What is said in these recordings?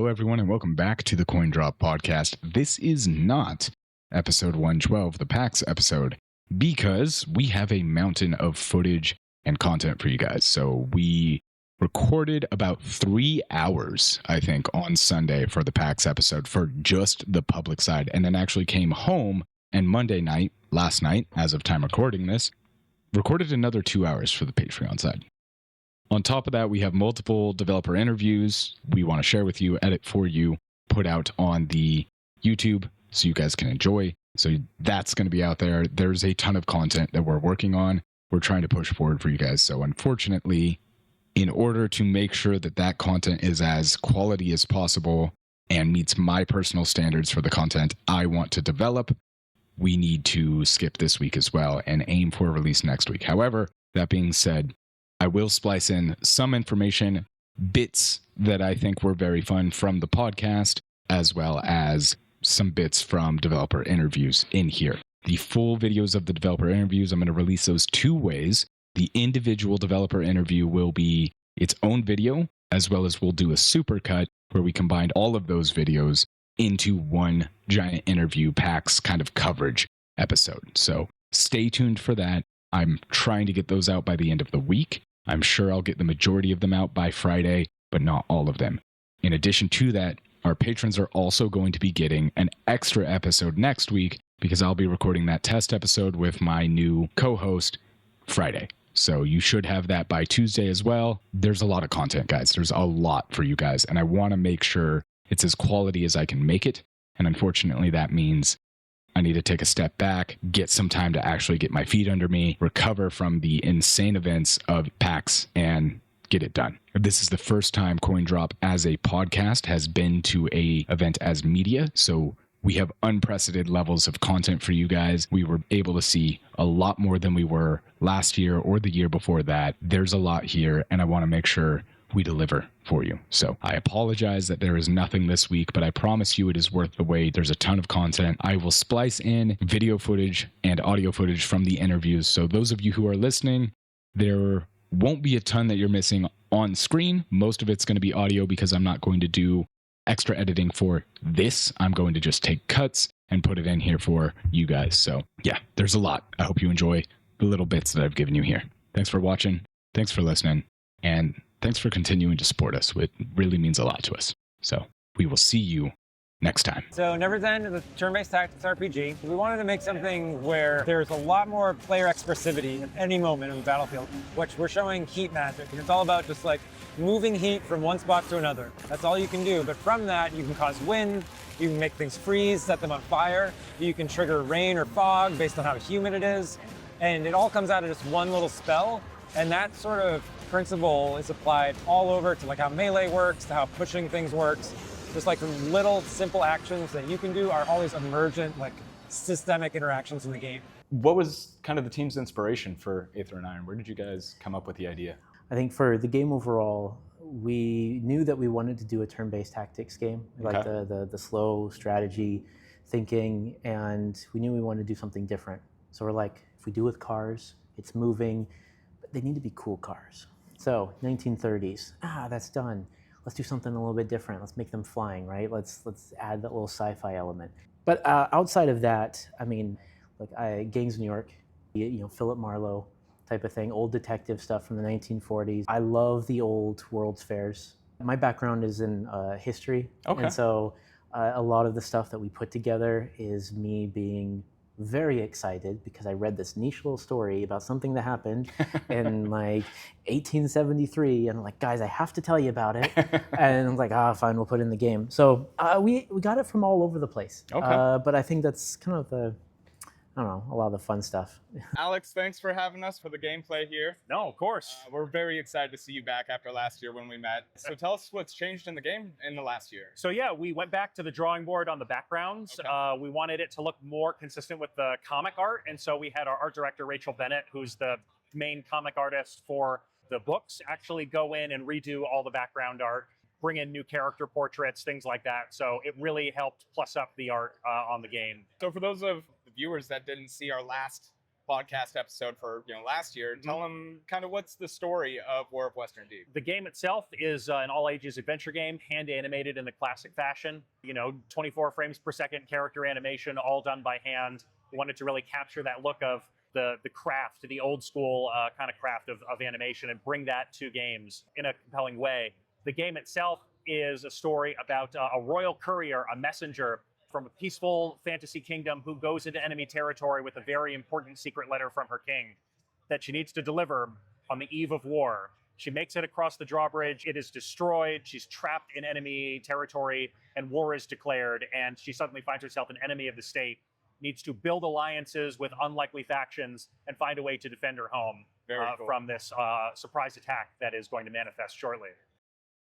everyone, and welcome back to the Coin Drop podcast. This is not episode 112, the PAX episode, because we have a mountain of footage and content for you guys. So we recorded about 3 hours, I think, on Sunday for the PAX episode for just the public side, and then actually came home and Monday night, last night, as of time recording this, recorded another 2 hours for the Patreon side. On top of that, we have multiple developer interviews we want to share with you, edit for you, put out on the YouTube so you guys can enjoy. So that's going to be out there. There's a ton of content that we're working on. We're trying to push forward for you guys. So unfortunately, in order to make sure that that content is as quality as possible and meets my personal standards for the content I want to develop, we need to skip this week as well and aim for a release next week. However, that being said, I will splice in some information, bits that I think were very fun from the podcast, as well as some bits from developer interviews in here. The full videos of the developer interviews, I'm going to release those 2 ways. The individual developer interview will be its own video, as well as we'll do a supercut where we combined all of those videos into one giant interview PAX kind of coverage episode. So stay tuned for that. I'm trying to get those out by the end of the week. I'm sure I'll get the majority of them out by Friday, but not all of them. In addition to that, our patrons are also going to be getting an extra episode next week because I'll be recording that test episode with my new co-host Friday. So you should have that by Tuesday as well. There's a lot of content, guys. There's a lot for you guys, and I want to make sure it's as quality as I can make it. And unfortunately, that means I need to take a step back, get some time to actually get my feet under me, recover from the insane events of PAX, and get it done. This is the first time Coin Drop as a podcast has been to a event as media, so we have unprecedented levels of content for you guys. We were able to see a lot more than we were last year or the year before that. There's a lot here, and I want to make sure we deliver for you. So I apologize that there is nothing this week, but I promise you it is worth the wait. There's a ton of content. I will splice in video footage and audio footage from the interviews. So those of you who are listening, there won't be a ton that you're missing on screen. Most of it's going to be audio because I'm not going to do extra editing for this. I'm going to just take cuts and put it in here for you guys. So yeah, there's a lot. I hope you enjoy the little bits that I've given you here. Thanks for watching. Thanks for listening. And thanks for continuing to support us. It really means a lot to us. So we will see you next time. So Never's End is a turn-based tactics RPG. We wanted to make something where there's a lot more player expressivity at any moment in the battlefield, which we're showing heat magic. And it's all about just like moving heat from one spot to another. That's all you can do. But from that, you can cause wind, you can make things freeze, set them on fire, you can trigger rain or fog based on how humid it is. And it all comes out of just one little spell. And that sort of principle is applied all over to like how melee works, to how pushing things works. Just like little simple actions that you can do are always emergent, like systemic interactions in the game. What was kind of the team's inspiration for Aether and Iron? Where did you guys come up with the idea? I think for the game overall, we knew that we wanted to do a turn-based tactics game, like the slow strategy thinking, and we knew we wanted to do something different. So we're like, if we do with cars, it's moving, but they need to be cool cars. So 1930s, that's done. Let's do something a little bit different. Let's make them flying, right? Let's add that little sci-fi element. But outside of that, I mean, like Gangs of New York, Philip Marlowe type of thing, old detective stuff from the 1940s. I love the old World's Fairs. My background is in history, and so a lot of the stuff that we put together is me being very excited because I read this niche little story about something that happened in like 1873, and I'm like, guys, I have to tell you about it. And I'm like, fine, we'll put it in the game. So we got it from all over the place. But I think that's kind of I don't know, a lot of the fun stuff. Alex, thanks for having us for the gameplay here. No, of course. We're very excited to see you back after last year when we met. So tell us what's changed in the game in the last year. So yeah, we went back to the drawing board on the backgrounds. Okay. We wanted it to look more consistent with the comic art. And so we had our art director, Rachel Bennett, who's the main comic artist for the books, actually go in and redo all the background art, bring in new character portraits, things like that. So it really helped plus up the art on the game. So for those of the viewers that didn't see our last podcast episode for last year. Tell them kind of what's the story of War of Western Deep. The game itself is an all-ages adventure game, hand animated in the classic fashion. 24 frames per second character animation, all done by hand. We wanted to really capture that look of the craft, the old school kind of craft of animation, and bring that to games in a compelling way. The game itself is a story about a royal courier, a messenger from a peaceful fantasy kingdom who goes into enemy territory with a very important secret letter from her king that she needs to deliver on the eve of war. She makes it across the drawbridge. It is destroyed. She's trapped in enemy territory, and war is declared. And she suddenly finds herself an enemy of the state, needs to build alliances with unlikely factions and find a way to defend her home from this surprise attack that is going to manifest shortly.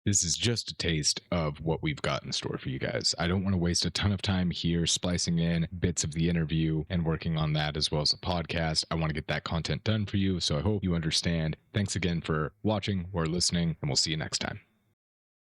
This is just a taste of what we've got in store for you guys. I don't want to waste a ton of time here splicing in bits of the interview and working on that as well as the podcast. I want to get that content done for you, so I hope you understand. Thanks again for watching or listening, and we'll see you next time.